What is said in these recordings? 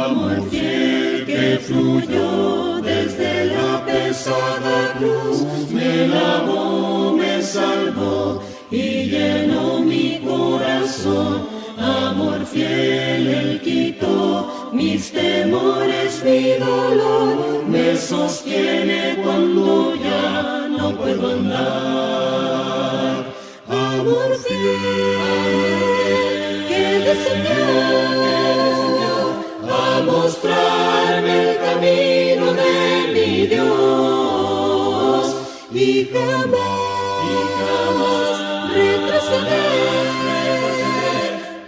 Amor fiel que fluyó desde la pesada cruz, me lavó, me salvó y llenó mi corazón. Amor fiel, Él quitó mis temores, mi dolor, me sostiene cuando ya no puedo andar. Amor fiel, que descendió a mostrarme el camino de mi Dios y jamás retroceder,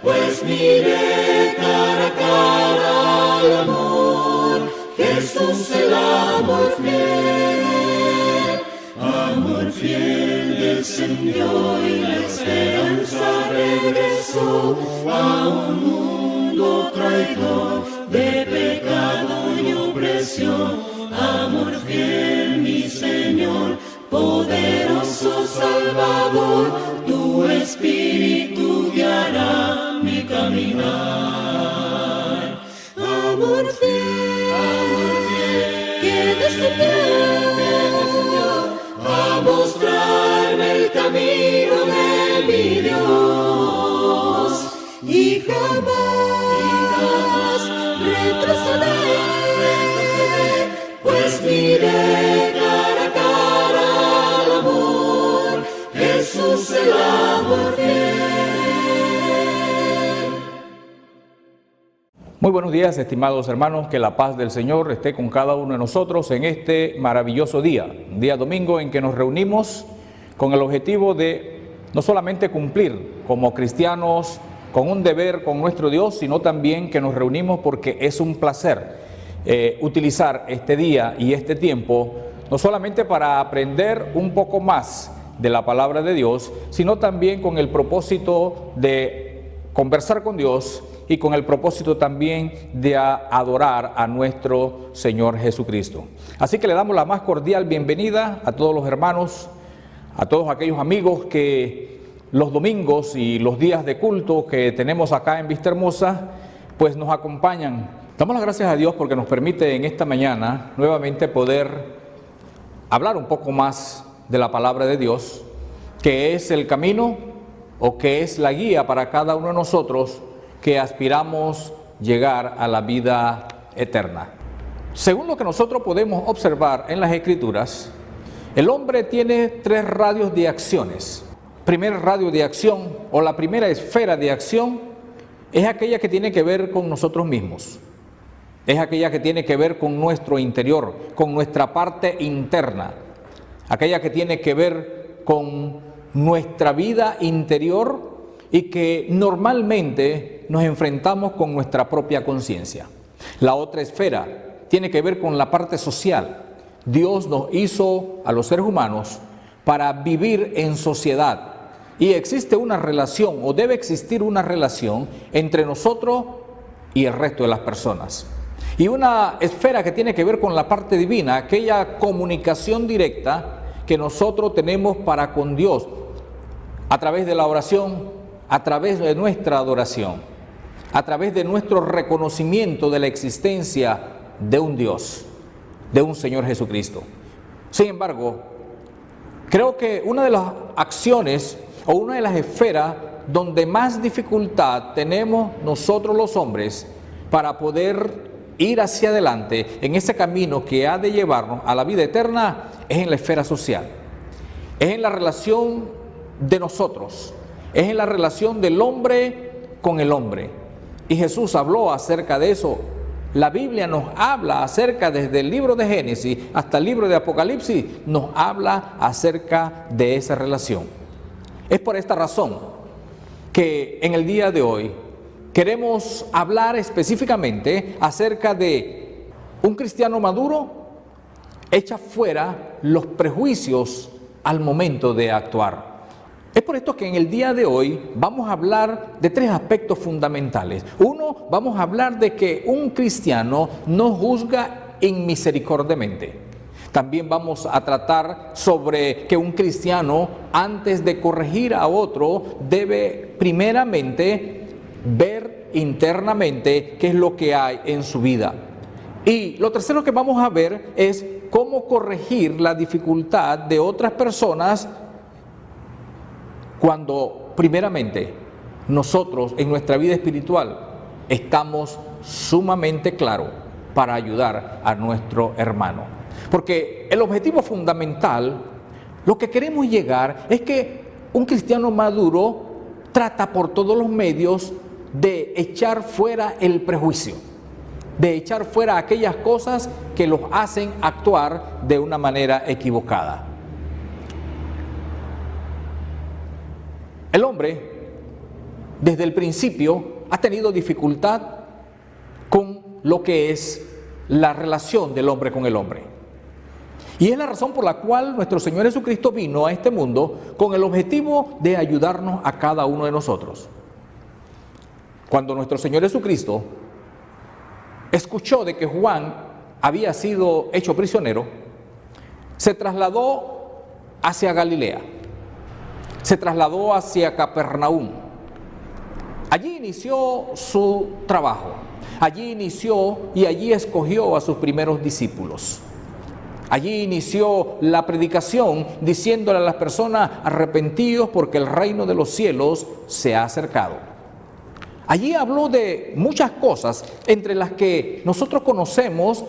pues miré cara a cara al amor, Jesús el amor fiel descendió y la esperanza regresó a un mundo traidor de pecado y opresión. Amor fiel, mi Señor, poderoso Salvador, tu Espíritu guiará mi caminar. Amor fiel, que descendió a mostrarme el camino de mi Dios y jamás retroceder, pues miré cara a cara al amor, Jesús el amor fiel. Muy buenos días, estimados hermanos, que la paz del Señor esté con cada uno de nosotros en este maravilloso día, día domingo en que nos reunimos con el objetivo de no solamente cumplir como cristianos con un deber con nuestro Dios, sino también que nos reunimos porque es un placer utilizar este día y este tiempo, no solamente para aprender un poco más de la palabra de Dios, sino también con el propósito de conversar con Dios y con el propósito también de adorar a nuestro Señor Jesucristo. Así que le damos la más cordial bienvenida a todos los hermanos, a todos aquellos amigos que los domingos y los días de culto que tenemos acá en Vista Hermosa, pues nos acompañan. Damos las gracias a Dios porque nos permite en esta mañana nuevamente poder hablar un poco más de la palabra de Dios, que es el camino o que es la guía para cada uno de nosotros que aspiramos llegar a la vida eterna. Según lo que nosotros podemos observar en las Escrituras, el hombre tiene tres radios de acciones. Primer radio de acción o la primera esfera de acción es aquella que tiene que ver con nosotros mismos. Es aquella que tiene que ver con nuestro interior, con nuestra parte interna. Aquella que tiene que ver con nuestra vida interior y que normalmente nos enfrentamos con nuestra propia conciencia. La otra esfera tiene que ver con la parte social. Dios nos hizo a los seres humanos para vivir en sociedad y existe una relación o debe existir una relación entre nosotros y el resto de las personas. Y una esfera que tiene que ver con la parte divina, aquella comunicación directa que nosotros tenemos para con Dios a través de la oración, a través de nuestra adoración, a través de nuestro reconocimiento de la existencia de un Dios, de un Señor Jesucristo. Sin embargo, creo que una de las acciones o una de las esferas donde más dificultad tenemos nosotros los hombres para poder ir hacia adelante en ese camino que ha de llevarnos a la vida eterna es en la esfera social, es en la relación de nosotros, es en la relación del hombre con el hombre. Y Jesús habló acerca de eso. La Biblia nos habla acerca, desde el libro de Génesis hasta el libro de Apocalipsis, nos habla acerca de esa relación. Es por esta razón que en el día de hoy queremos hablar específicamente acerca de un cristiano maduro echa fuera los prejuicios al momento de actuar. Es por esto que en el día de hoy vamos a hablar de tres aspectos fundamentales. Uno, vamos a hablar de que un cristiano no juzga inmisericordiamente. También vamos a tratar sobre que un cristiano, antes de corregir a otro, debe primeramente ver internamente qué es lo que hay en su vida. Y lo tercero que vamos a ver es cómo corregir la dificultad de otras personas cuando primeramente nosotros en nuestra vida espiritual estamos sumamente claros para ayudar a nuestro hermano. Porque el objetivo fundamental, lo que queremos llegar es que un cristiano maduro trata por todos los medios de echar fuera el prejuicio, de echar fuera aquellas cosas que los hacen actuar de una manera equivocada. El hombre, desde el principio, ha tenido dificultad con lo que es la relación del hombre con el hombre. Y es la razón por la cual nuestro Señor Jesucristo vino a este mundo con el objetivo de ayudarnos a cada uno de nosotros. Cuando nuestro Señor Jesucristo escuchó de que Juan había sido hecho prisionero, se trasladó hacia Galilea, se trasladó hacia Capernaum. Allí inició su trabajo, allí inició y allí escogió a sus primeros discípulos. Allí inició la predicación diciéndole a las personas: arrepentidos porque el reino de los cielos se ha acercado. Allí habló de muchas cosas, entre las que nosotros conocemos,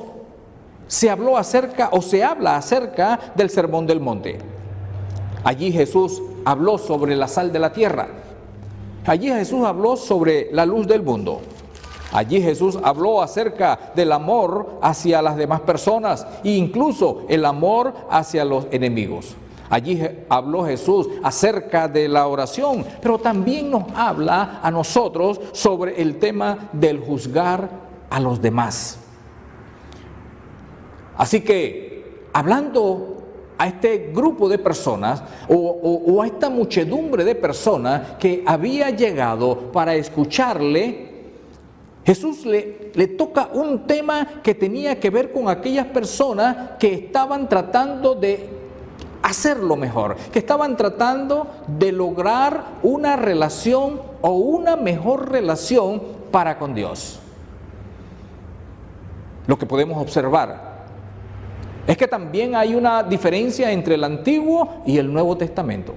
se habló acerca o se habla acerca del Sermón del Monte. Allí Jesús habló sobre la sal de la tierra. Allí Jesús habló sobre la luz del mundo. Allí Jesús habló acerca del amor hacia las demás personas e incluso el amor hacia los enemigos. Allí habló Jesús acerca de la oración, pero también nos habla a nosotros sobre el tema del juzgar a los demás. Así que, hablando a este grupo de personas o a esta muchedumbre de personas que había llegado para escucharle, Jesús le toca un tema que tenía que ver con aquellas personas que estaban tratando de hacerlo mejor, que estaban tratando de lograr una relación o una mejor relación para con Dios. Lo que podemos observar es que también hay una diferencia entre el Antiguo y el Nuevo Testamento.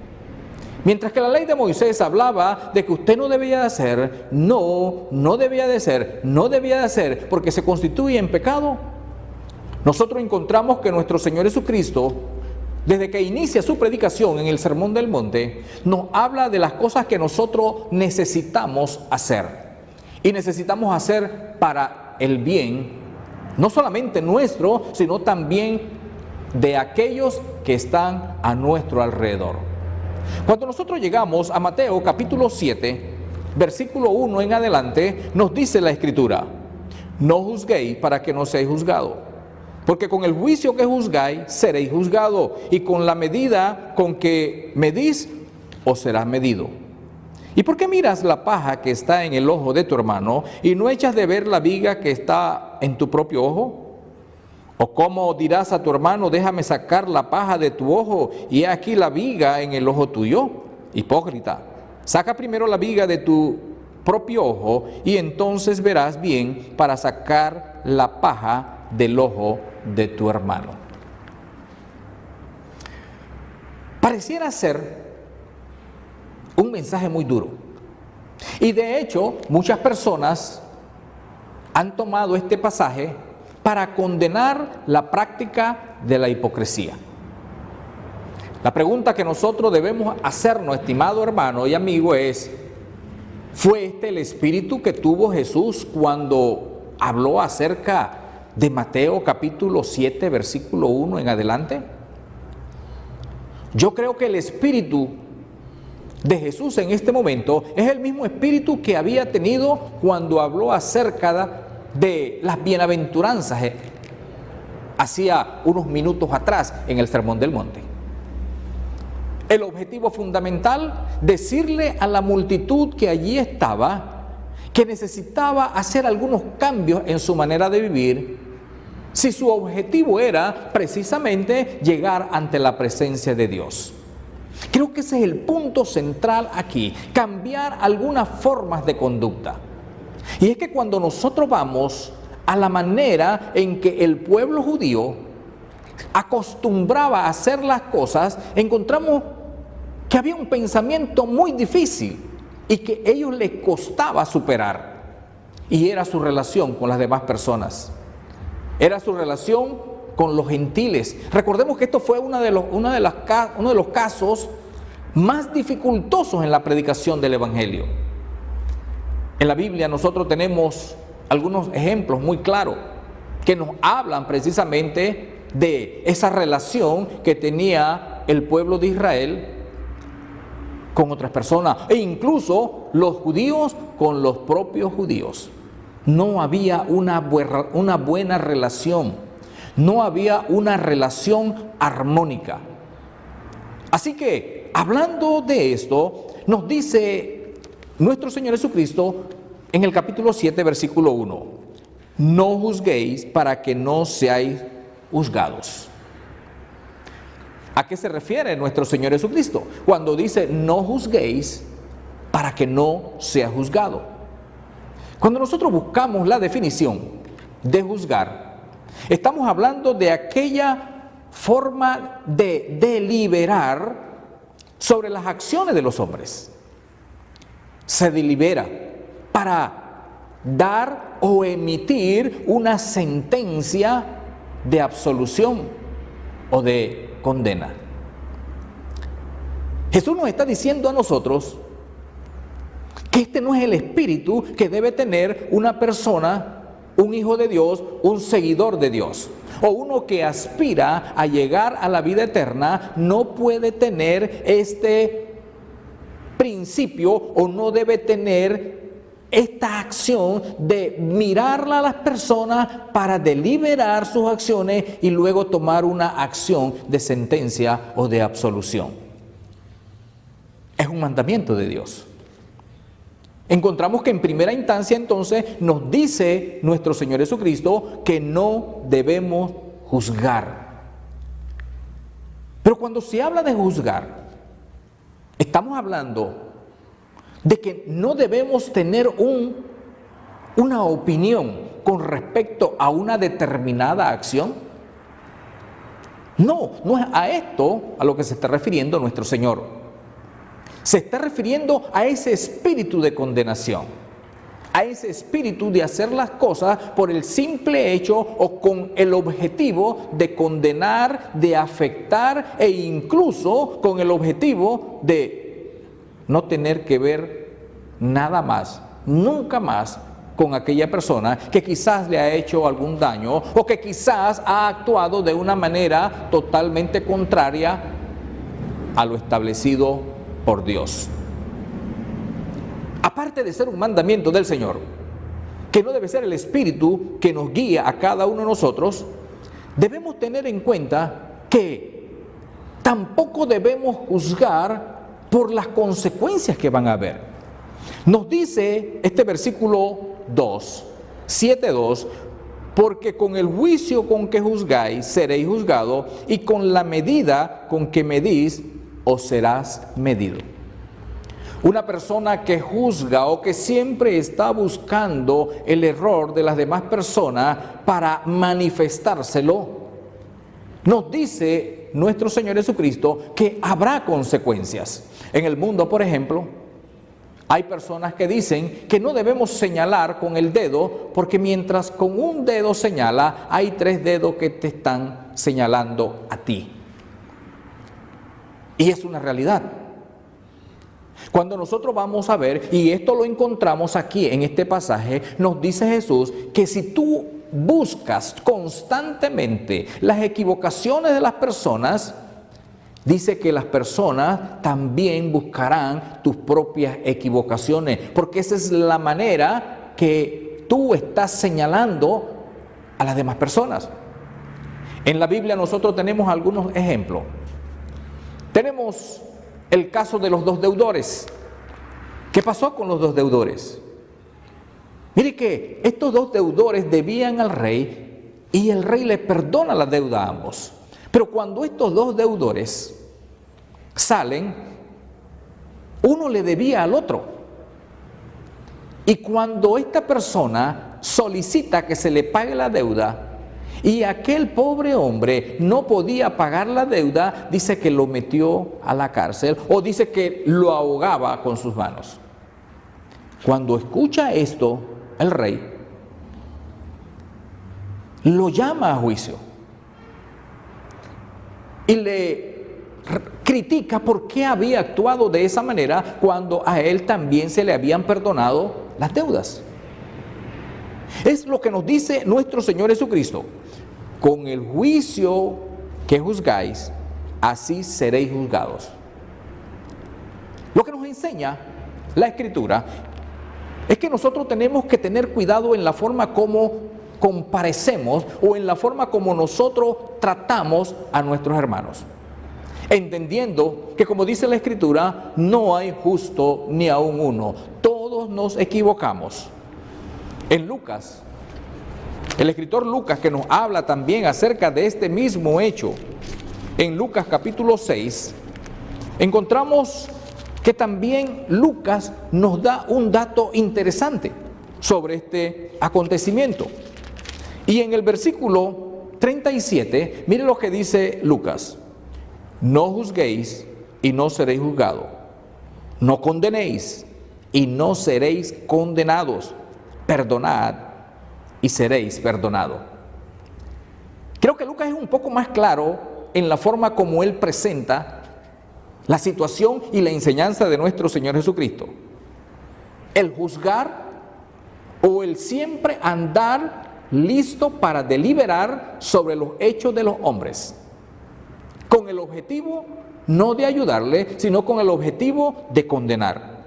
Mientras que la ley de Moisés hablaba de que usted no debía de hacer, no debía de hacer, porque se constituye en pecado, nosotros encontramos que nuestro Señor Jesucristo, desde que inicia su predicación en el Sermón del Monte, nos habla de las cosas que nosotros necesitamos hacer. Y necesitamos hacer para el bien, no solamente nuestro, sino también de aquellos que están a nuestro alrededor. Cuando nosotros llegamos a Mateo capítulo 7, versículo 1 en adelante, nos dice la Escritura: no juzguéis para que no seáis juzgados, porque con el juicio que juzgáis seréis juzgados, y con la medida con que medís os será medido. ¿Y por qué miras la paja que está en el ojo de tu hermano y no echas de ver la viga que está en tu propio ojo? ¿O cómo dirás a tu hermano: déjame sacar la paja de tu ojo y he aquí la viga en el ojo tuyo? Hipócrita, saca primero la viga de tu propio ojo y entonces verás bien para sacar la paja del ojo de tu hermano. Pareciera ser un mensaje muy duro. Y de hecho, muchas personas han tomado este pasaje para condenar la práctica de la hipocresía. La pregunta que nosotros debemos hacernos, estimado hermano y amigo, es: ¿fue este el espíritu que tuvo Jesús cuando habló acerca de Mateo capítulo 7, versículo 1 en adelante? Yo creo que el espíritu de Jesús en este momento es el mismo espíritu que había tenido cuando habló acerca de las bienaventuranzas hacía unos minutos atrás en el Sermón del Monte. El objetivo fundamental: decirle a la multitud que allí estaba que necesitaba hacer algunos cambios en su manera de vivir, si su objetivo era precisamente llegar ante la presencia de Dios. Creo que ese es el punto central aquí: cambiar algunas formas de conducta. Y es que cuando nosotros vamos a la manera en que el pueblo judío acostumbraba a hacer las cosas, encontramos que había un pensamiento muy difícil y que a ellos les costaba superar. Y era su relación con las demás personas. Era su relación con los gentiles. Recordemos que esto fue uno de los casos más dificultosos en la predicación del Evangelio. En la Biblia nosotros tenemos algunos ejemplos muy claros que nos hablan precisamente de esa relación que tenía el pueblo de Israel con otras personas, e incluso los judíos con los propios judíos. No había una buena relación, no había una relación armónica. Así que, hablando de esto, nos dice nuestro Señor Jesucristo en el capítulo 7, versículo 1: no juzguéis para que no seáis juzgados. ¿A qué se refiere nuestro Señor Jesucristo cuando dice no juzguéis para que no sea juzgado? Cuando nosotros buscamos la definición de juzgar, estamos hablando de aquella forma de deliberar sobre las acciones de los hombres. Se delibera para dar o emitir una sentencia de absolución o de condena. Jesús nos está diciendo a nosotros que este no es el espíritu que debe tener una persona, un hijo de Dios, un seguidor de Dios, o uno que aspira a llegar a la vida eterna. No puede tener este principio o no debe tener esta acción de mirarla a las personas para deliberar sus acciones y luego tomar una acción de sentencia o de absolución. Es un mandamiento de Dios. Encontramos que en primera instancia entonces nos dice nuestro Señor Jesucristo que no debemos juzgar. Pero cuando se habla de juzgar, estamos hablando de que no debemos tener una opinión con respecto a una determinada acción. No es a esto a lo que se está refiriendo nuestro Señor. Se está refiriendo a ese espíritu de condenación, a ese espíritu de hacer las cosas por el simple hecho o con el objetivo de condenar, de afectar e incluso con el objetivo de no tener que ver nada más, nunca más con aquella persona que quizás le ha hecho algún daño o que quizás ha actuado de una manera totalmente contraria a lo establecido por Dios. Aparte de ser un mandamiento del Señor, que no debe ser el espíritu que nos guía a cada uno de nosotros, debemos tener en cuenta que tampoco debemos juzgar por las consecuencias que van a haber. Nos dice este versículo 2, 7:2, porque con el juicio con que juzgáis seréis juzgados, y con la medida con que medís os serás medido. Una persona que juzga o que siempre está buscando el error de las demás personas para manifestárselo, nos dice nuestro Señor Jesucristo que habrá consecuencias. En el mundo, por ejemplo, hay personas que dicen que no debemos señalar con el dedo, porque mientras con un dedo señala, hay 3 dedos que te están señalando a ti. Y es una realidad. Cuando nosotros vamos a ver, y esto lo encontramos aquí en este pasaje, nos dice Jesús que si tú buscas constantemente las equivocaciones de las personas, dice que las personas también buscarán tus propias equivocaciones, porque esa es la manera que tú estás señalando a las demás personas. En la Biblia nosotros tenemos algunos ejemplos. Tenemos el caso de los 2 deudores. ¿Qué pasó con los 2 deudores? Mire que estos 2 deudores debían al rey y el rey les perdona la deuda a ambos. Pero cuando estos 2 deudores salen, uno le debía al otro. Y cuando esta persona solicita que se le pague la deuda y aquel pobre hombre no podía pagar la deuda, dice que lo metió a la cárcel o dice que lo ahogaba con sus manos. Cuando escucha esto, el rey lo llama a juicio y le critica por qué había actuado de esa manera cuando a él también se le habían perdonado las deudas. Es lo que nos dice nuestro Señor Jesucristo: con el juicio que juzgáis, así seréis juzgados. Lo que nos enseña la Escritura es que nosotros tenemos que tener cuidado en la forma como comparecemos o en la forma como nosotros tratamos a nuestros hermanos, entendiendo que, como dice la Escritura, no hay justo ni aun uno, todos nos equivocamos. En Lucas, el escritor Lucas, que nos habla también acerca de este mismo hecho, en Lucas capítulo 6, encontramos que también Lucas nos da un dato interesante sobre este acontecimiento. Y en el versículo 37, mire lo que dice Lucas: no juzguéis y no seréis juzgados, no condenéis y no seréis condenados, perdonad y seréis perdonados. Creo que Lucas es un poco más claro en la forma como él presenta la situación y la enseñanza de nuestro Señor Jesucristo. El juzgar o el siempre andar listo para deliberar sobre los hechos de los hombres, con el objetivo no de ayudarle, sino con el objetivo de condenar.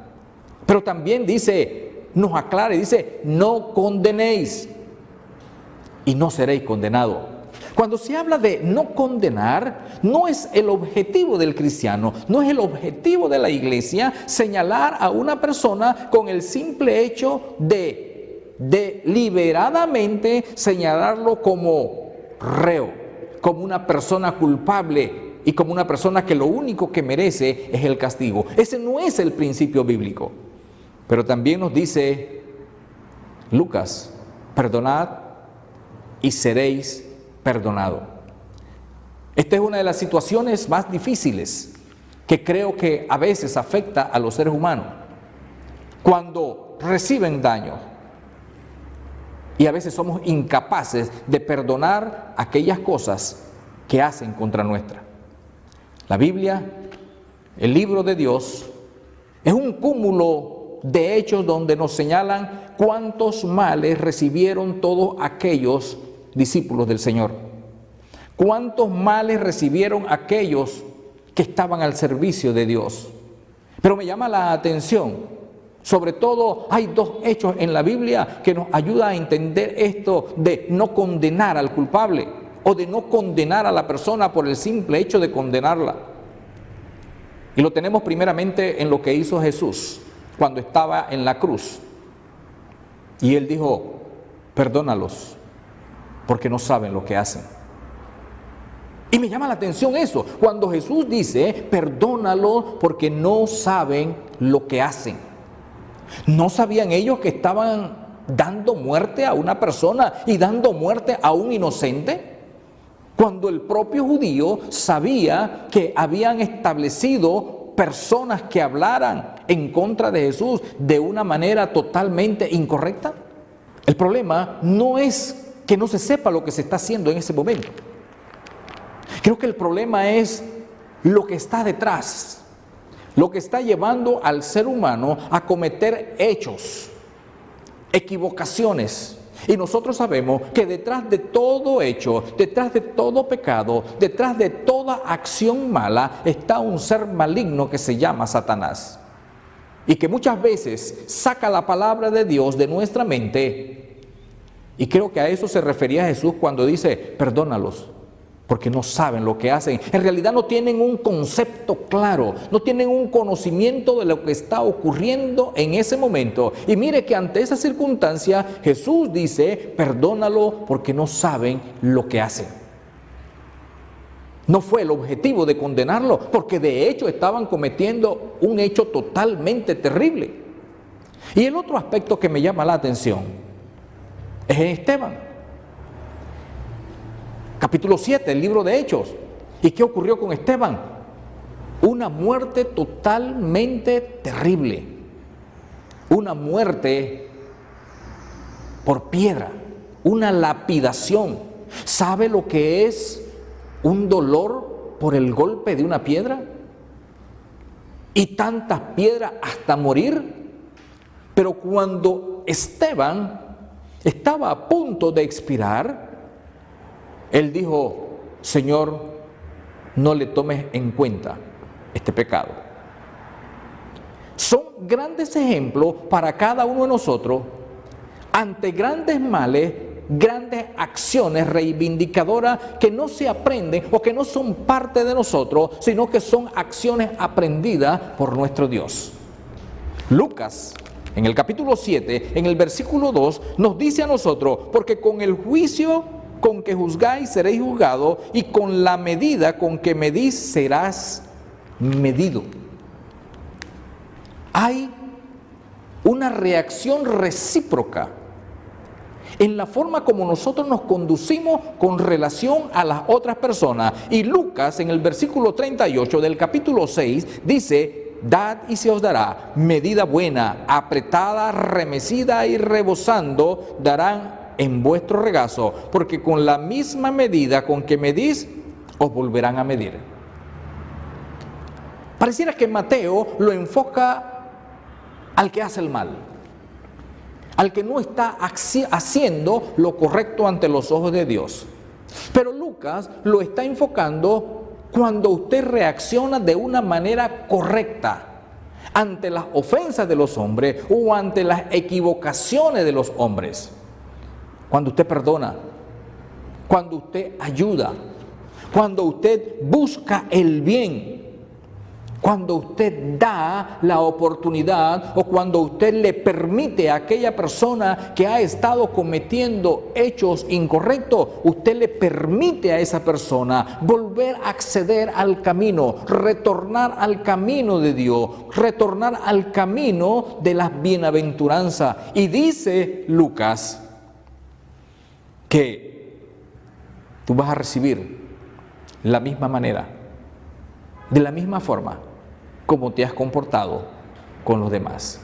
Pero también dice, nos aclara y dice: no condenéis y no seréis condenados. Cuando se habla de no condenar, no es el objetivo del cristiano, no es el objetivo de la iglesia señalar a una persona con el simple hecho de deliberadamente señalarlo como reo, como una persona culpable y como una persona que lo único que merece es el castigo. Ese no es el principio bíblico. Pero también nos dice Lucas: perdonad y seréis perdonados. Esta es una de las situaciones más difíciles que creo que a veces afecta a los seres humanos, cuando reciben daño. Y a veces somos incapaces de perdonar aquellas cosas que hacen contra nuestra. La Biblia, el libro de Dios, es un cúmulo de hechos donde nos señalan cuántos males recibieron todos aquellos discípulos del Señor. Cuántos males recibieron aquellos que estaban al servicio de Dios. Pero me llama la atención, sobre todo, hay dos hechos en la Biblia que nos ayudan a entender esto de no condenar al culpable o de no condenar a la persona por el simple hecho de condenarla. Y lo tenemos primeramente en lo que hizo Jesús cuando estaba en la cruz. Y Él dijo: perdónalos, porque no saben lo que hacen. Y me llama la atención eso, cuando Jesús dice: perdónalos porque no saben lo que hacen. ¿No sabían ellos que estaban dando muerte a una persona y dando muerte a un inocente? Cuando el propio judío sabía que habían establecido personas que hablaran en contra de Jesús de una manera totalmente incorrecta. El problema no es que no se sepa lo que se está haciendo en ese momento. Creo que el problema es lo que está detrás, lo que está llevando al ser humano a cometer hechos, equivocaciones. Y nosotros sabemos que detrás de todo hecho, detrás de todo pecado, detrás de toda acción mala, está un ser maligno que se llama Satanás. Y que muchas veces saca la palabra de Dios de nuestra mente. Y creo que a eso se refería Jesús cuando dice: perdónalos, porque no saben lo que hacen. En realidad no tienen un concepto claro, no tienen un conocimiento de lo que está ocurriendo en ese momento. Y mire que ante esa circunstancia Jesús dice: perdónalo porque no saben lo que hacen. No fue el objetivo de condenarlo, porque de hecho estaban cometiendo un hecho totalmente terrible. Y el otro aspecto que me llama la atención es en Esteban. Capítulo 7, el libro de Hechos. ¿Y qué ocurrió con Esteban? Una muerte totalmente terrible. Una muerte por piedra, una lapidación. ¿Sabe lo que es un dolor por el golpe de una piedra? Y tantas piedras hasta morir. Pero cuando Esteban estaba a punto de expirar, él dijo: Señor, no le tomes en cuenta este pecado. Son grandes ejemplos para cada uno de nosotros ante grandes males, grandes acciones reivindicadoras que no se aprenden o que no son parte de nosotros, sino que son acciones aprendidas por nuestro Dios. Lucas, en el capítulo 7, en el versículo 2, nos dice a nosotros: porque con el juicio con que juzgáis seréis juzgados, y con la medida con que medís serás medido. Hay una reacción recíproca en la forma como nosotros nos conducimos con relación a las otras personas. Y Lucas, en el versículo 38 del capítulo 6, dice: dad y se os dará, medida buena, apretada, remecida y rebosando, darán en vuestro regazo, porque con la misma medida con que medís, os volverán a medir. Pareciera que Mateo lo enfoca al que hace el mal, al que no está haciendo lo correcto ante los ojos de Dios. Pero Lucas lo está enfocando cuando usted reacciona de una manera correcta ante las ofensas de los hombres o ante las equivocaciones de los hombres. Cuando usted perdona, cuando usted ayuda, cuando usted busca el bien, cuando usted da la oportunidad o cuando usted le permite a aquella persona que ha estado cometiendo hechos incorrectos, usted le permite a esa persona volver a acceder al camino, retornar al camino de Dios, retornar al camino de las bienaventuranzas. Y dice Lucas que tú vas a recibir la misma manera, de la misma forma como te has comportado con los demás.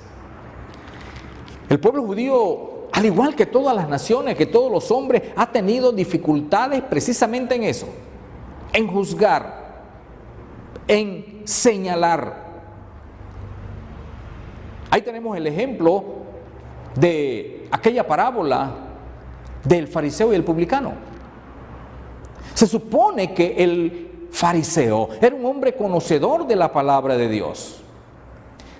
El pueblo judío, al igual que todas las naciones, que todos los hombres, ha tenido dificultades precisamente en eso, en juzgar, en señalar. Ahí tenemos el ejemplo de aquella parábola del fariseo y el publicano. Se supone que el fariseo era un hombre conocedor de la palabra de Dios.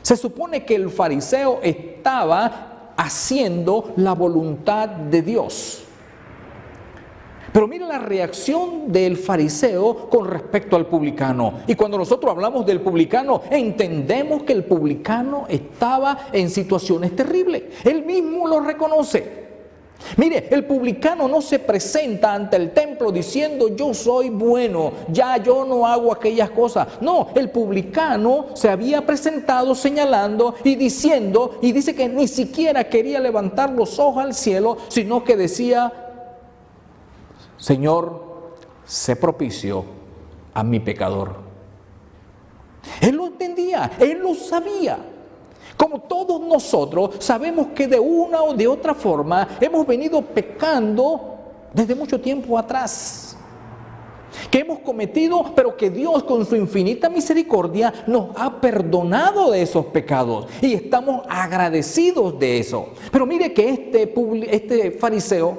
Se supone que el fariseo estaba haciendo la voluntad de Dios. Pero mira la reacción del fariseo con respecto al publicano. Y cuando nosotros hablamos del publicano, entendemos que el publicano estaba en situaciones terribles. Él mismo lo reconoce. Mire, el publicano no se presenta ante el templo diciendo: yo soy bueno, ya yo no hago aquellas cosas. No, el publicano se había presentado señalando y diciendo, y dice que ni siquiera quería levantar los ojos al cielo, sino que decía: Señor, sé propicio a mi pecador. Él lo entendía, él lo sabía. Como todos nosotros sabemos que de una o de otra forma hemos venido pecando desde mucho tiempo atrás, que hemos cometido, pero que Dios con su infinita misericordia nos ha perdonado de esos pecados y estamos agradecidos de eso. Pero mire que este fariseo,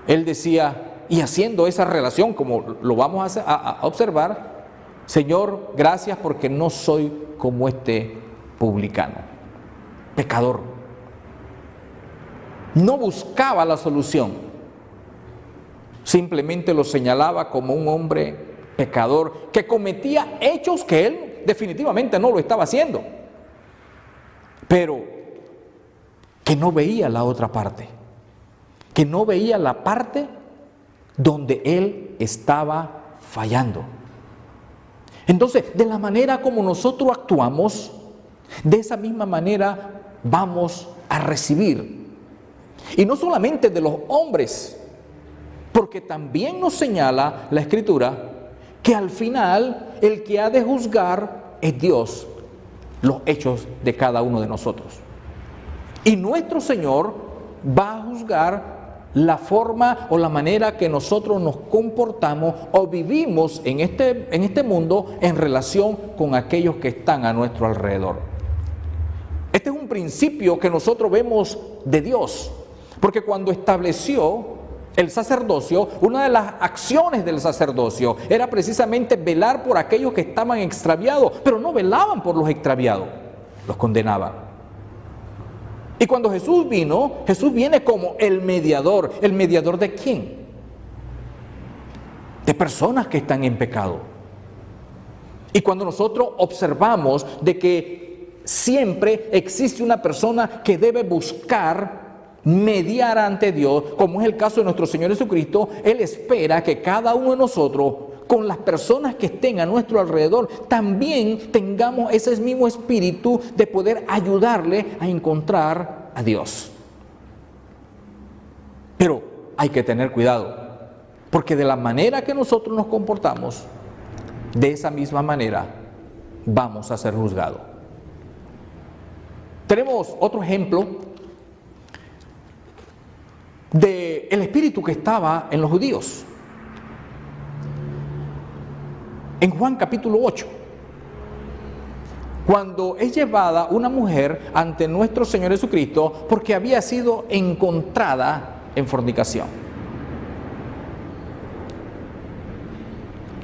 él decía, y haciendo esa relación como lo vamos a observar: Señor, gracias porque no soy como este publicano, pecador. No buscaba la solución, simplemente lo señalaba como un hombre pecador que cometía hechos que él definitivamente no lo estaba haciendo, pero que no veía la otra parte, que no veía la parte donde él estaba fallando. Entonces, de la manera como nosotros actuamos, De esa misma manera vamos a recibir. Y no solamente de los hombres, porque también nos señala la Escritura que al final el que ha de juzgar es Dios, los hechos de cada uno de nosotros. Y nuestro Señor va a juzgar la forma o la manera que nosotros nos comportamos o vivimos en este mundo en relación con aquellos que están a nuestro alrededor. Este es un principio que nosotros vemos de Dios, porque cuando estableció el sacerdocio, una de las acciones del sacerdocio era precisamente velar por aquellos que estaban extraviados, pero no velaban por los extraviados, los condenaban. Y cuando Jesús vino, Jesús viene como el mediador. ¿El mediador de quién? De personas que están en pecado. Y cuando nosotros observamos de que siempre existe una persona que debe buscar mediar ante Dios, como es el caso de nuestro Señor Jesucristo, Él espera que cada uno de nosotros, con las personas que estén a nuestro alrededor, también tengamos ese mismo espíritu de poder ayudarle a encontrar a Dios. Pero hay que tener cuidado, porque de la manera que nosotros nos comportamos, de esa misma manera vamos a ser juzgados. Tenemos otro ejemplo del espíritu que estaba en los judíos. En Juan capítulo 8, cuando es llevada una mujer ante nuestro Señor Jesucristo porque había sido encontrada en fornicación.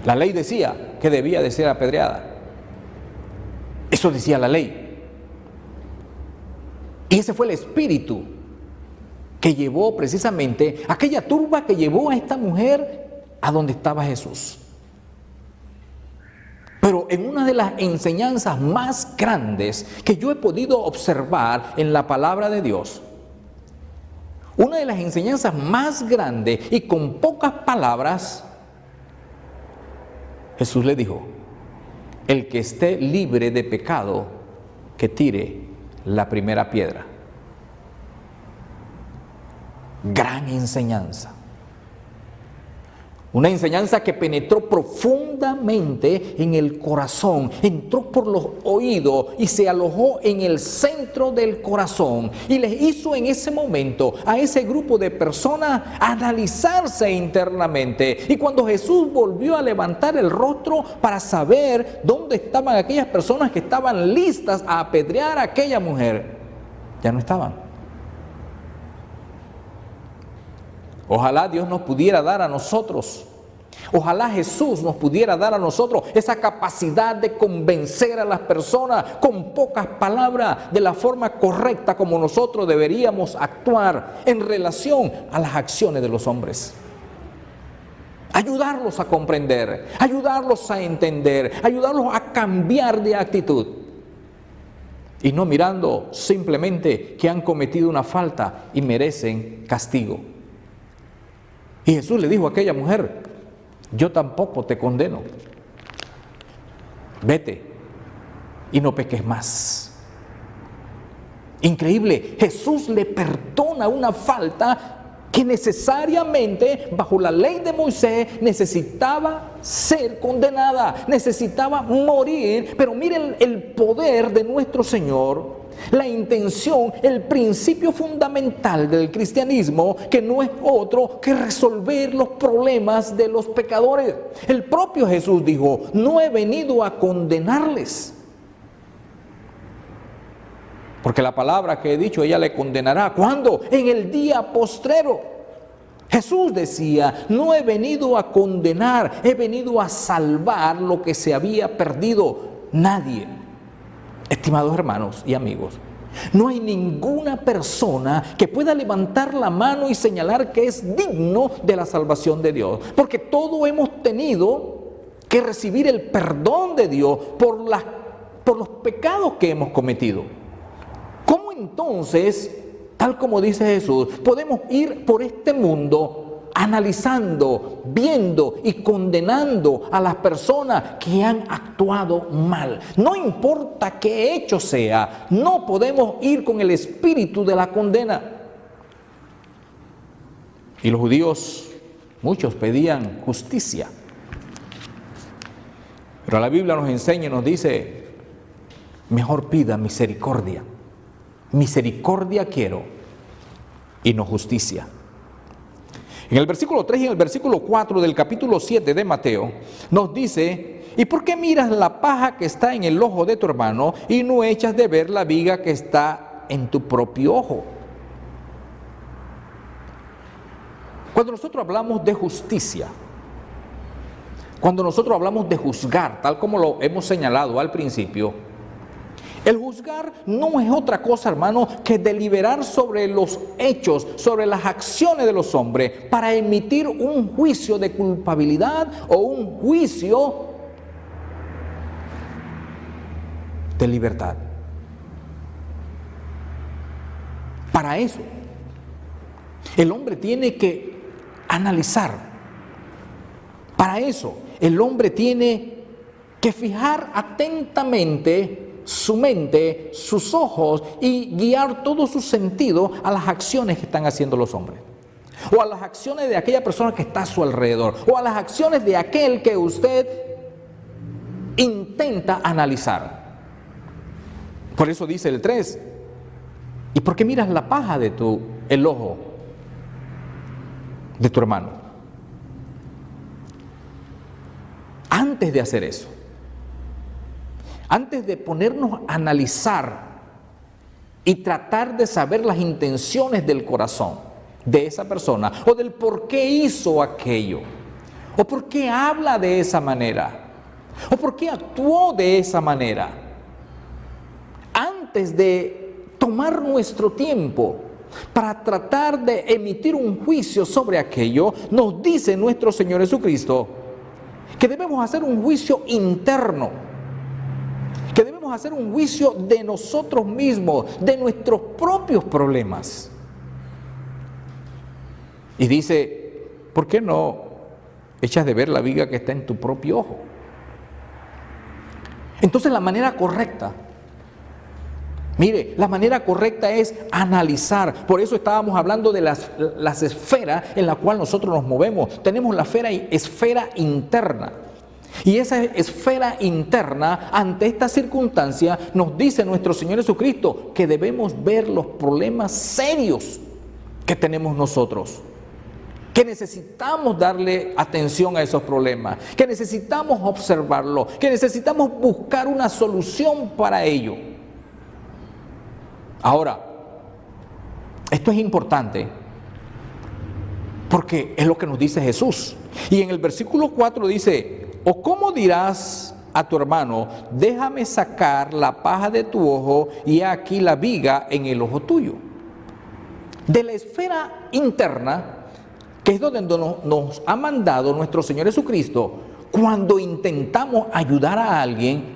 La ley decía que debía de ser apedreada. Eso decía la ley. Y ese fue el espíritu que llevó precisamente, aquella turba que llevó a esta mujer a donde estaba Jesús. Pero en una de las enseñanzas más grandes que yo he podido observar en la palabra de Dios, una de las enseñanzas más grandes y con pocas palabras, Jesús le dijo: el que esté libre de pecado, que tire la primera piedra. Gran enseñanza. Una enseñanza que penetró profundamente en el corazón, entró por los oídos y se alojó en el centro del corazón. Y les hizo en ese momento a ese grupo de personas analizarse internamente. Y cuando Jesús volvió a levantar el rostro para saber dónde estaban aquellas personas que estaban listas a apedrear a aquella mujer, ya no estaban. Ojalá Dios nos pudiera dar a nosotros, ojalá Jesús nos pudiera dar a nosotros esa capacidad de convencer a las personas con pocas palabras de la forma correcta como nosotros deberíamos actuar en relación a las acciones de los hombres. Ayudarlos a comprender, ayudarlos a entender, ayudarlos a cambiar de actitud. Y no mirando simplemente que han cometido una falta y merecen castigo. Y Jesús le dijo a aquella mujer: yo tampoco te condeno. Vete y no peques más. Increíble, Jesús le perdona una falta que necesariamente bajo la ley de Moisés necesitaba ser condenada, necesitaba morir. Pero miren el poder de nuestro Señor. La intención, el principio fundamental del cristianismo, que no es otro que resolver los problemas de los pecadores. El propio Jesús dijo: no he venido a condenarles, porque la palabra que he dicho ella le condenará. ¿Cuándo? En el día postrero. Jesús decía: no he venido a condenar, he venido a salvar lo que se había perdido. Nadie, estimados hermanos y amigos, no hay ninguna persona que pueda levantar la mano y señalar que es digno de la salvación de Dios, porque todos hemos tenido que recibir el perdón de Dios por los pecados que hemos cometido. ¿Cómo entonces, tal como dice Jesús, podemos ir por este mundo analizando, viendo y condenando a las personas que han actuado mal. No importa qué hecho sea, no podemos ir con el espíritu de la condena. Y los judíos, muchos pedían justicia. Pero la Biblia nos enseña y nos dice, mejor pida misericordia. Misericordia quiero y no justicia. En el versículo 3 y en el versículo 4 del capítulo 7 de Mateo nos dice, ¿y por qué miras la paja que está en el ojo de tu hermano y no echas de ver la viga que está en tu propio ojo? Cuando nosotros hablamos de justicia, cuando nosotros hablamos de juzgar, tal como lo hemos señalado al principio, el juzgar no es otra cosa, hermano, que deliberar sobre los hechos, sobre las acciones de los hombres, para emitir un juicio de culpabilidad o un juicio de libertad. Para eso, el hombre tiene que analizar. Para eso, el hombre tiene que fijar atentamente su mente, sus ojos y guiar todo su sentido a las acciones que están haciendo los hombres, o a las acciones de aquella persona que está a su alrededor, o a las acciones de aquel que usted intenta analizar. Por eso dice el 3, ¿y por qué miras la paja de el ojo de tu hermano? Antes de hacer eso, antes de ponernos a analizar y tratar de saber las intenciones del corazón de esa persona, o del por qué hizo aquello, o por qué habla de esa manera, o por qué actuó de esa manera, antes de tomar nuestro tiempo para tratar de emitir un juicio sobre aquello, nos dice nuestro Señor Jesucristo que debemos hacer un juicio interno, que debemos hacer un juicio de nosotros mismos, de nuestros propios problemas. Y dice, ¿por qué no echas de ver la viga que está en tu propio ojo? Entonces la manera correcta, mire, la manera correcta es analizar. Por eso estábamos hablando de las esferas en las cuales nosotros nos movemos. Tenemos la esfera interna. Y esa esfera interna, ante esta circunstancia, nos dice nuestro Señor Jesucristo que debemos ver los problemas serios que tenemos nosotros, que necesitamos darle atención a esos problemas, que necesitamos observarlo, que necesitamos buscar una solución para ello. Ahora, esto es importante porque es lo que nos dice Jesús. Y en el versículo 4 dice, ¿o cómo dirás a tu hermano, déjame sacar la paja de tu ojo y aquí la viga en el ojo tuyo? De la esfera interna, que es donde nos ha mandado nuestro Señor Jesucristo, cuando intentamos ayudar a alguien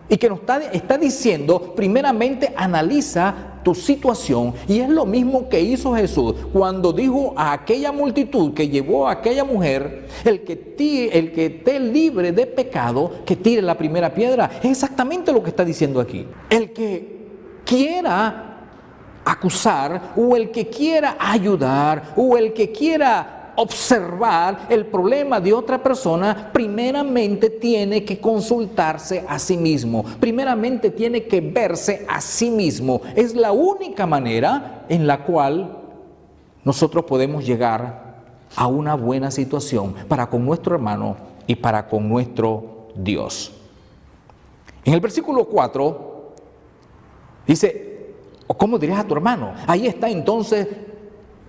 y que nos está diciendo, primeramente analiza tu situación. Y es lo mismo que hizo Jesús cuando dijo a aquella multitud que llevó a aquella mujer, el que esté libre de pecado, que tire la primera piedra. Es exactamente lo que está diciendo aquí. El que quiera acusar, o el que quiera ayudar, o el que quiera observar el problema de otra persona, primeramente tiene que consultarse a sí mismo, primeramente tiene que verse a sí mismo. Es la única manera en la cual nosotros podemos llegar a una buena situación para con nuestro hermano y para con nuestro Dios. En el versículo 4 dice, ¿o cómo dirás a tu hermano? Ahí está entonces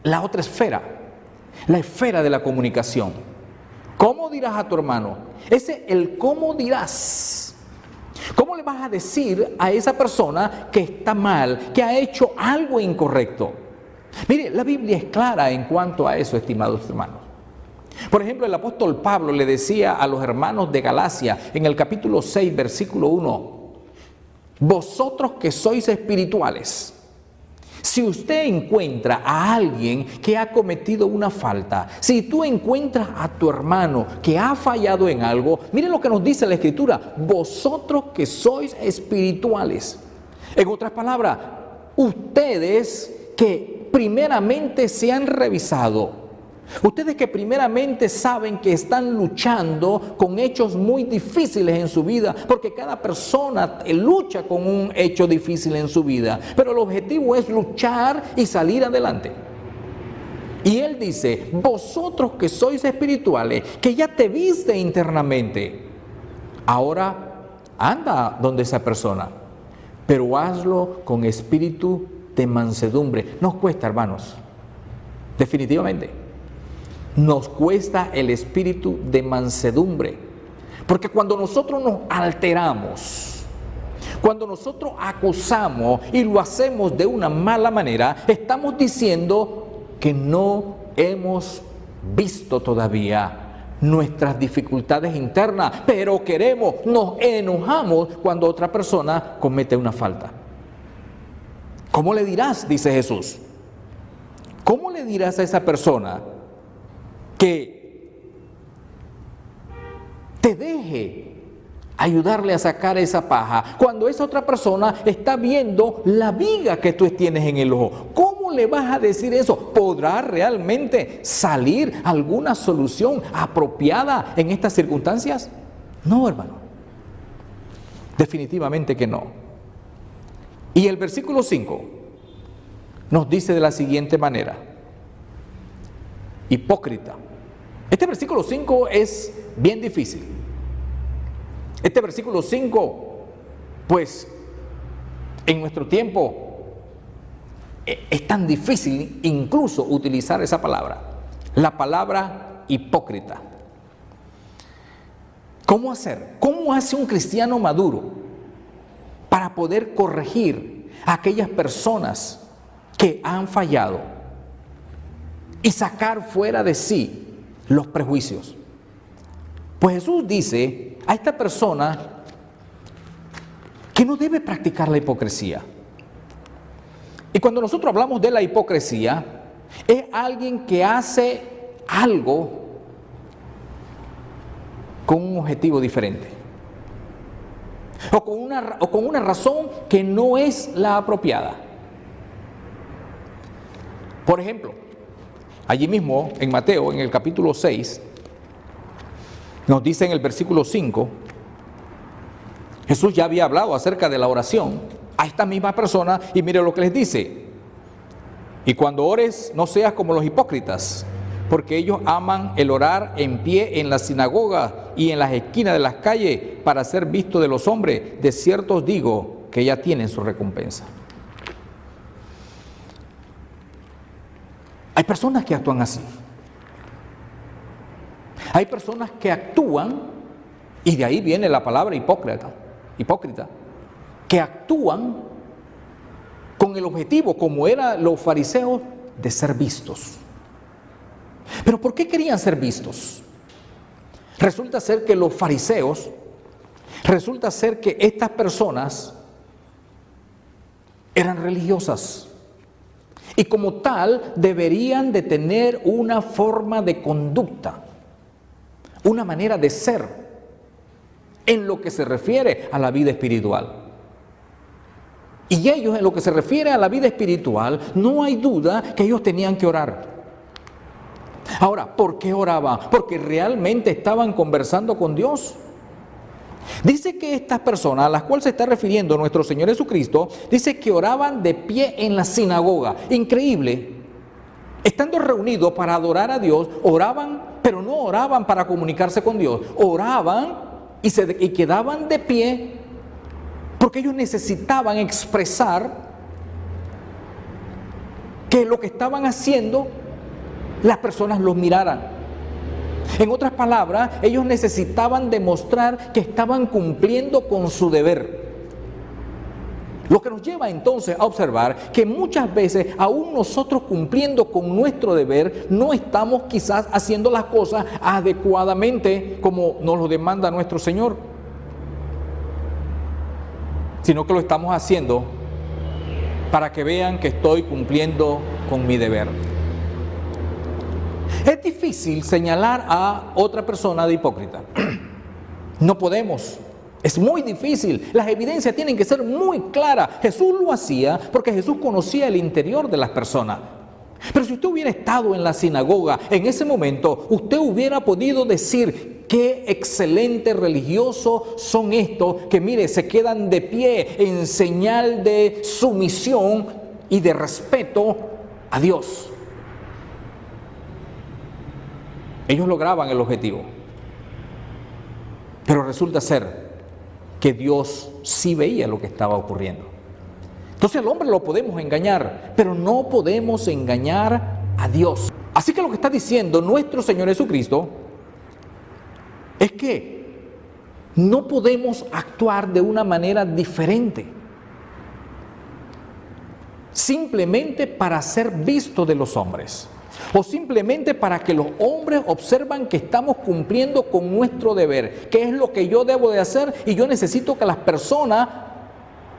la otra esfera, la esfera de la comunicación. ¿Cómo dirás a tu hermano? El cómo dirás. ¿Cómo le vas a decir a esa persona que está mal, que ha hecho algo incorrecto? Mire, la Biblia es clara en cuanto a eso, estimados hermanos. Por ejemplo, el apóstol Pablo le decía a los hermanos de Galacia en el capítulo 6, versículo 1, vosotros que sois espirituales, Si usted encuentra a alguien que ha cometido una falta, si tú encuentras a tu hermano que ha fallado en algo, miren lo que nos dice la Escritura: vosotros que sois espirituales. En otras palabras, ustedes que primeramente se han revisado, ustedes que primeramente saben que están luchando con hechos muy difíciles en su vida, porque cada persona lucha con un hecho difícil en su vida, pero el objetivo es luchar y salir adelante. Y él dice: vosotros que sois espirituales, que ya te viste internamente, ahora anda donde esa persona, pero hazlo con espíritu de mansedumbre. Nos cuesta, hermanos, definitivamente. Nos cuesta el espíritu de mansedumbre, porque cuando nosotros nos alteramos, cuando nosotros acusamos y lo hacemos de una mala manera, estamos diciendo que no hemos visto todavía nuestras dificultades internas, pero nos enojamos cuando otra persona comete una falta. ¿Cómo le dirás?, dice Jesús. ¿Cómo le dirás a esa persona que te deje ayudarle a sacar esa paja cuando esa otra persona está viendo la viga que tú tienes en el ojo? ¿Cómo le vas a decir eso? ¿Podrá realmente salir alguna solución apropiada en estas circunstancias? No, hermano. Definitivamente que no. Y el versículo 5 nos dice de la siguiente manera: hipócrita. Este versículo 5 es bien difícil. Este versículo 5, pues, en nuestro tiempo es tan difícil incluso utilizar esa palabra, la palabra hipócrita. ¿Cómo hacer? ¿Cómo hace un cristiano maduro para poder corregir a aquellas personas que han fallado y sacar fuera de sí los prejuicios? Pues Jesús dice a esta persona que no debe practicar la hipocresía. Y cuando nosotros hablamos de la hipocresía, es alguien que hace algo con un objetivo diferente, o con una razón que no es la apropiada. Por ejemplo, allí mismo en Mateo, en el capítulo 6, nos dice en el versículo 5, Jesús ya había hablado acerca de la oración a esta misma persona, y mire lo que les dice: y cuando ores, no seas como los hipócritas, porque ellos aman el orar en pie en la sinagoga y en las esquinas de las calles para ser vistos de los hombres. De cierto os digo que ya tienen su recompensa. Hay personas que actúan así. Hay personas que actúan, y de ahí viene la palabra hipócrita, que actúan con el objetivo, como eran los fariseos, de ser vistos. ¿Pero por qué querían ser vistos? Resulta ser que los fariseos, resulta ser que estas personas eran religiosas, y como tal deberían de tener una forma de conducta, una manera de ser en lo que se refiere a la vida espiritual. Y ellos, en lo que se refiere a la vida espiritual, no hay duda que ellos tenían que orar. Ahora, ¿por qué oraban? Porque realmente estaban conversando con Dios. Dice que estas personas a las cuales se está refiriendo nuestro Señor Jesucristo, dice que oraban de pie en la sinagoga. Increíble. Estando reunidos para adorar a Dios, oraban, pero no oraban para comunicarse con Dios. Oraban y quedaban de pie porque ellos necesitaban expresar que lo que estaban haciendo, las personas los miraran. En otras palabras, ellos necesitaban demostrar que estaban cumpliendo con su deber. Lo que nos lleva entonces a observar que muchas veces, aún nosotros cumpliendo con nuestro deber, no estamos quizás haciendo las cosas adecuadamente como nos lo demanda nuestro Señor, sino que lo estamos haciendo para que vean que estoy cumpliendo con mi deber. Es difícil señalar a otra persona de hipócrita. No podemos. Es muy difícil. Las evidencias tienen que ser muy claras. Jesús lo hacía porque Jesús conocía el interior de las personas. Pero si usted hubiera estado en la sinagoga en ese momento, usted hubiera podido decir: qué excelente religiosos son estos que, mire, se quedan de pie en señal de sumisión y de respeto a Dios. Ellos lograban el objetivo. Pero resulta ser que Dios sí veía lo que estaba ocurriendo. Entonces al hombre lo podemos engañar, pero no podemos engañar a Dios. Así que lo que está diciendo nuestro Señor Jesucristo es que no podemos actuar de una manera diferente, simplemente para ser visto de los hombres, o simplemente para que los hombres observan que estamos cumpliendo con nuestro deber, que es lo que yo debo de hacer, y yo necesito que las personas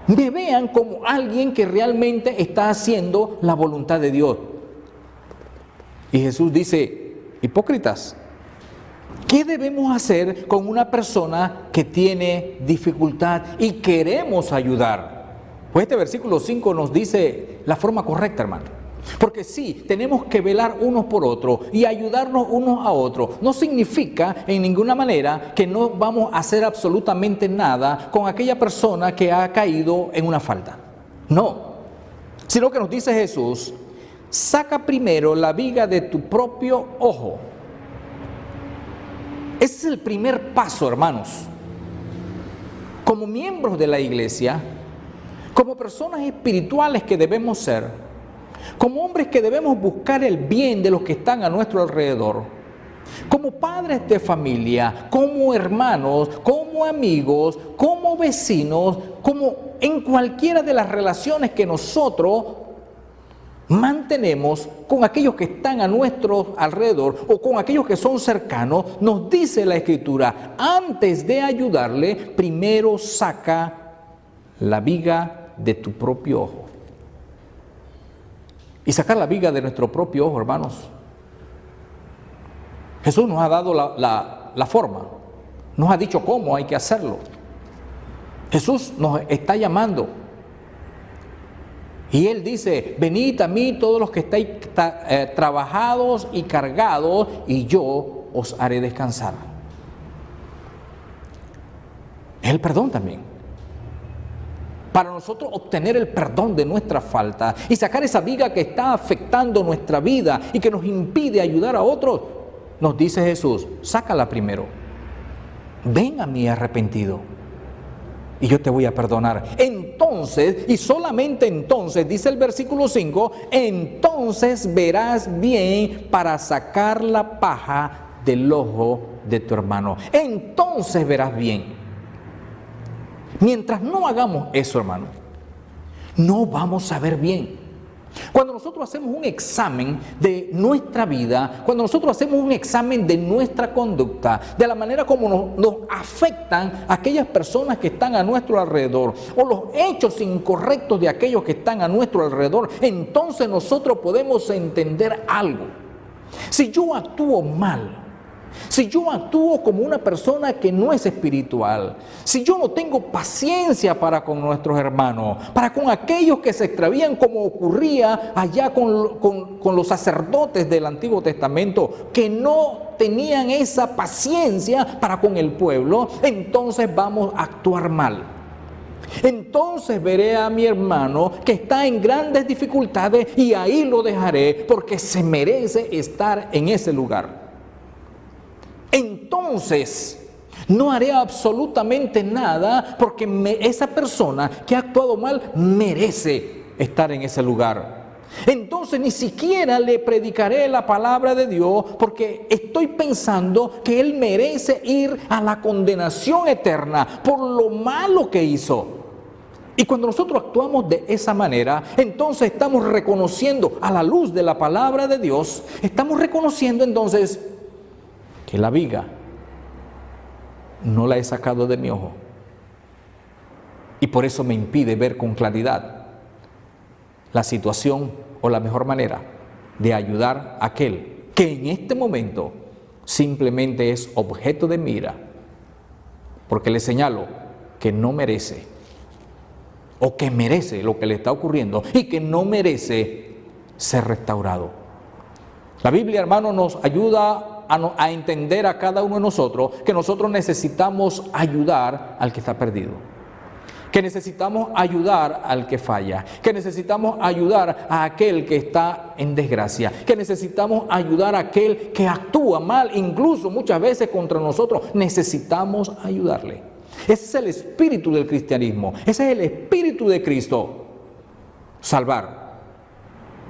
me vean como alguien que realmente está haciendo la voluntad de Dios. Y Jesús dice: hipócritas, ¿qué debemos hacer con una persona que tiene dificultad y queremos ayudar? Pues este versículo 5 nos dice la forma correcta, hermano. Porque sí, tenemos que velar unos por otros y ayudarnos unos a otros. No significa en ninguna manera que no vamos a hacer absolutamente nada con aquella persona que ha caído en una falta. No, sino que nos dice Jesús: saca primero la viga de tu propio ojo. Ese es el primer paso, hermanos. Como miembros de la iglesia, como personas espirituales que debemos ser, como hombres que debemos buscar el bien de los que están a nuestro alrededor, como padres de familia, como hermanos, como amigos, como vecinos, como en cualquiera de las relaciones que nosotros mantenemos con aquellos que están a nuestro alrededor o con aquellos que son cercanos, nos dice la Escritura: antes de ayudarle, primero saca la viga de tu propio ojo. Y sacar la viga de nuestro propio ojo, hermanos, Jesús nos ha dado la forma, nos ha dicho cómo hay que hacerlo. Jesús nos está llamando. Y Él dice: venid a mí todos los que estáis trabajados y cargados, y yo os haré descansar. Es el perdón también. Para nosotros obtener el perdón de nuestra falta y sacar esa viga que está afectando nuestra vida y que nos impide ayudar a otros, nos dice Jesús: sácala primero. Ven a mí arrepentido y yo te voy a perdonar. Entonces, y solamente entonces, dice el versículo 5, entonces verás bien para sacar la paja del ojo de tu hermano. Entonces verás bien. Mientras no hagamos eso, hermano, no vamos a ver bien. Cuando nosotros hacemos un examen de nuestra vida, cuando nosotros hacemos un examen de nuestra conducta, de la manera como nos afectan aquellas personas que están a nuestro alrededor, o los hechos incorrectos de aquellos que están a nuestro alrededor, entonces nosotros podemos entender algo. Si yo actúo mal, si yo actúo como una persona que no es espiritual, si yo no tengo paciencia para con nuestros hermanos, para con aquellos que se extravían, como ocurría allá con los sacerdotes del Antiguo Testamento, que no tenían esa paciencia para con el pueblo, entonces vamos a actuar mal. Entonces veré a mi hermano que está en grandes dificultades y ahí lo dejaré porque se merece estar en ese lugar. Entonces no haré absolutamente nada porque esa persona que ha actuado mal merece estar en ese lugar. Entonces ni siquiera le predicaré la palabra de Dios porque estoy pensando que él merece ir a la condenación eterna por lo malo que hizo. Y cuando nosotros actuamos de esa manera, entonces estamos reconociendo a la luz de la palabra de Dios, estamos reconociendo entonces que la viga no la he sacado de mi ojo y por eso me impide ver con claridad. la situación o la mejor manera de ayudar a aquel que en este momento simplemente es objeto de mira, porque le señalo que no merece, o que merece lo que le está ocurriendo y que no merece ser restaurado. La Biblia, hermano, nos ayuda a entender a cada uno de nosotros que nosotros necesitamos ayudar al que está perdido, que necesitamos ayudar al que falla, que necesitamos ayudar a aquel que está en desgracia, que necesitamos ayudar a aquel que actúa mal, incluso muchas veces contra nosotros. Necesitamos ayudarle. Ese es el espíritu del cristianismo, ese es el espíritu de Cristo: salvar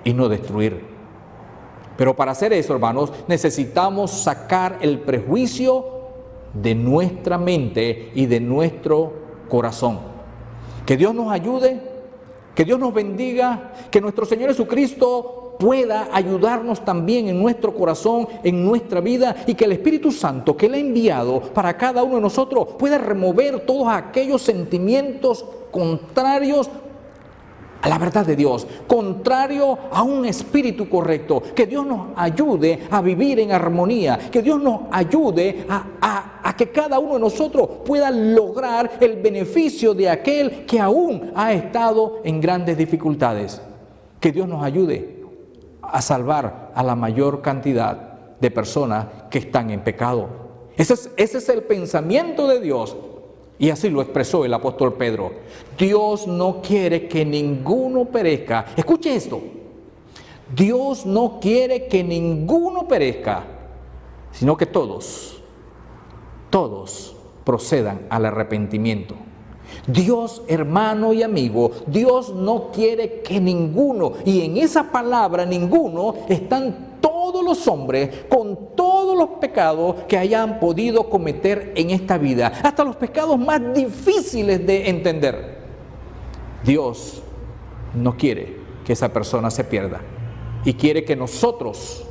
y no destruir. Pero para hacer eso, hermanos, necesitamos sacar el prejuicio de nuestra mente y de nuestro corazón. Que Dios nos ayude, que Dios nos bendiga, que nuestro Señor Jesucristo pueda ayudarnos también en nuestro corazón, en nuestra vida, y que el Espíritu Santo que Él ha enviado para cada uno de nosotros pueda remover todos aquellos sentimientos contrarios a la verdad de Dios, contrario a un espíritu correcto. Que Dios nos ayude a vivir en armonía, que Dios nos ayude a que cada uno de nosotros pueda lograr el beneficio de aquel que aún ha estado en grandes dificultades. Que Dios nos ayude a salvar a la mayor cantidad de personas que están en pecado. Ese es el pensamiento de Dios. Y así lo expresó el apóstol Pedro. Dios no quiere que ninguno perezca. Escuche esto. Dios no quiere que ninguno perezca, sino que todos procedan al arrepentimiento. Dios, hermano y amigo, Dios no quiere que ninguno, y en esa palabra ninguno están todos los hombres con todos los pecados que hayan podido cometer en esta vida, hasta los pecados más difíciles de entender. Dios no quiere que esa persona se pierda y quiere que nosotros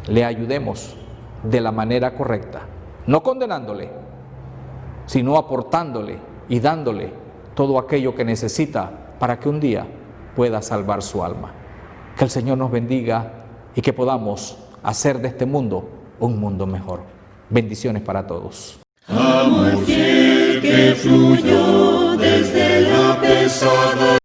le ayudemos de la manera correcta, no condenándole, sino aportándole y dándole todo aquello que necesita para que un día pueda salvar su alma. Que el Señor nos bendiga y que podamos hacer de este mundo un mundo mejor. Bendiciones para todos. Amor fiel que fluyó desde la pesada